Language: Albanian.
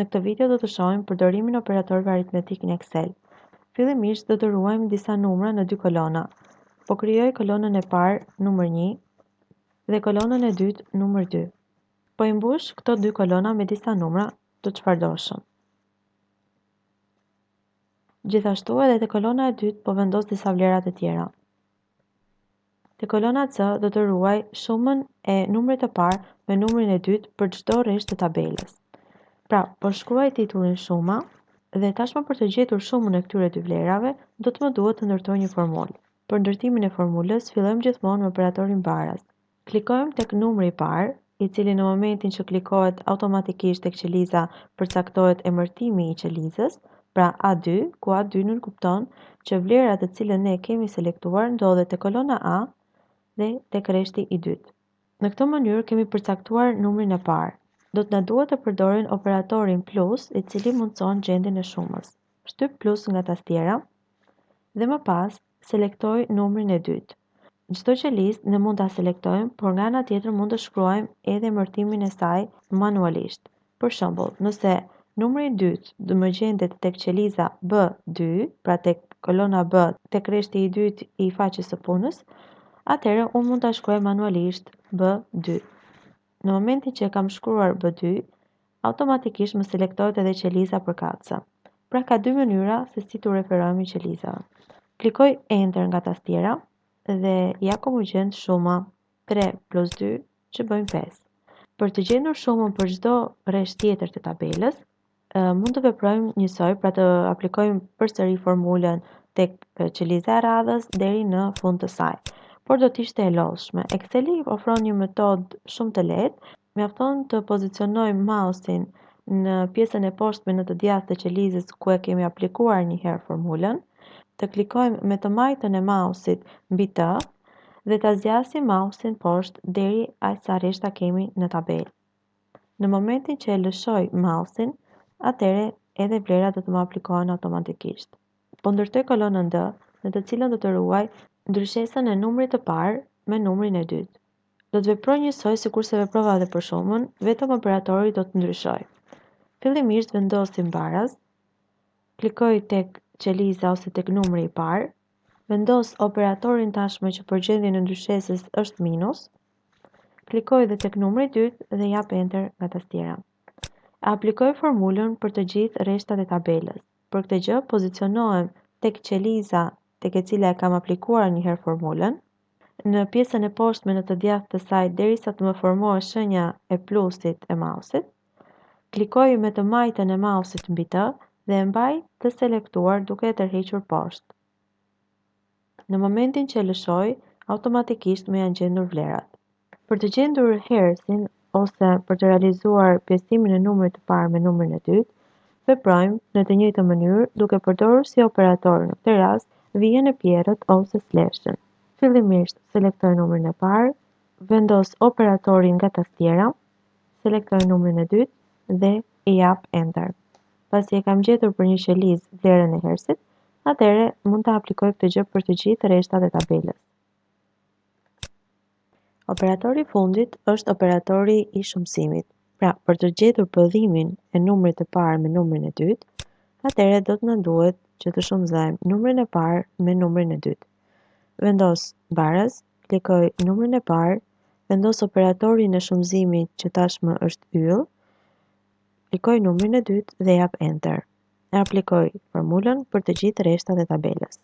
Në këtë video do të shohim përdorimin e operatorëve aritmetik në Excel. Fillimisht do të ruajmë disa numra në dy kolona. Po krijoj kolonën e parë, numër 1, dhe kolonën e dytë, numër 2. Po i mbush këto dy kolona me disa numra të çfarëdoshëm. Gjithashtu edhe te kolona e dytë po vendos disa vlera të tjera. Te kolona C do të ruaj shumën e numrit të parë me numrin e dytë për çdo rresht të tabelës. Pra, po shkruaj titullin shuma dhe tashmë për të gjetur shumën e këtyre dy vlerave do të më duhet të ndërtoj një formulë. Për ndërtimin e formulës fillojmë gjithmonë me operatorin baraz. Klikojmë tek numri i parë, i cili në momentin që klikohet automatikisht tek qeliza përcaktohet emërtimi i qelizës, pra A2, ku A2 nënkupton që vlerat të cilën ne kemi selektuar ndodhet te kolona A dhe tek rreshti i dytë. Në këtë mënyrë kemi përcaktuar numrin e parë. Do të na duhet të përdorin operatorin plus, i cili mundson gjendjen e shumës. Shtyp plus nga tastiera dhe më pas selektoj numrin e dytë. Çdo qelizë ne mund ta selektojmë, por nga ana tjetër mund të shkruajmë edhe emërtimin e saj manualisht. Për shembull, nëse numri i dytë do më gjendet tek qeliza B2, pra tek kolona B, tek rreshti i dytë i faqes së punës, atëherë unë mund ta shkruaj manualisht B2. Në momentin që e kam shkruar B2, automatikisht më selektohet edhe qeliza përkatëse. Pra ka dy mënyra se si tu referohemi qelizave. Klikoj Enter nga tastiera dhe ja ku më gjend shuma 3 plus 2 që bëjmë 5. Për të gjendur shumën për çdo rresht tjetër të tabelës, mund të veprojmë njësoj, pra të aplikojmë përsëri formulën tek qeliza e radhës deri në fund të saj. Por do të ishte e lodhshme. Exceli ofron një metodë shumë të lehtë. Mjafton të pozicionojmë mausin në pjesën e poshtme në të djathtë të qelizës ku e kemi aplikuar një herë formulën, të klikojmë me të majtën e mausit mbi të dhe ta zgjasim mausin poshtë deri aq sa rreshta kemi në tabelë. Në momentin që e lëshoj mausin, atëherë edhe vlerat do të më aplikohen automatikisht. Po ndërtoj kolonën D, në të cilën do të ruaj ndryshesën e numrit të parë me numrin e dytë. Do të veproj njësoj sikurse veprova edhe për shumën, vetëm operatori do të ndryshoj. Fillimisht vendosim baraz, klikoj tek qeliza ose tek numri i parë, vendos operatorin tashmë që përgjendjen e ndryshesës është minus, klikoj edhe tek numri i dytë dhe jap Enter nga tastiera. Aplikoj formulën për të gjithë rreshtat e tabelës. Për këtë gjë pozicionohem tek qeliza tek e cila e kam aplikuar një herë formulën, në pjesën e poshtme në të djathtë të saj derisa të më formohet shenja e plusit e mausit, klikoj me të majtën e mausit mbi të dhe e mbaj të selektuar duke e tërhequr poshtë. Në momentin që e lëshoj, automatikisht më janë gjendur vlerat. Për të gjendur herësin ose për të realizuar pjesimin e numrit të parë me numrin e dytë, veprojmë në të njëjtën mënyrë duke përdorur si operator në këtë rast vijën e pierrët ose slashin. Fillimisht selektoj numrin e parë, vendos operatorin nga tastiera, selektoj numrin e dytë dhe i jap Enter. Pasi e kam gjetur për një qelizë vlerën e herësit, atëherë mund ta aplikoj këtë gjë për të gjithë rreshtat e tabelës. Operatori i fundit është operatori i shumësimit. Pra, për të gjetur prodhimin e numrit të parë me numrin e dytë, atëherë do të na duhet që të shumëzojmë numrin e parë me numrin e dytë. Vendos baraz, klikoj numrin e parë, vendos operatorin e shumëzimit që tashmë është yll, klikoj numrin e dytë dhe jap Enter. E aplikoj formulën për të gjithë rreshtat e tabelës.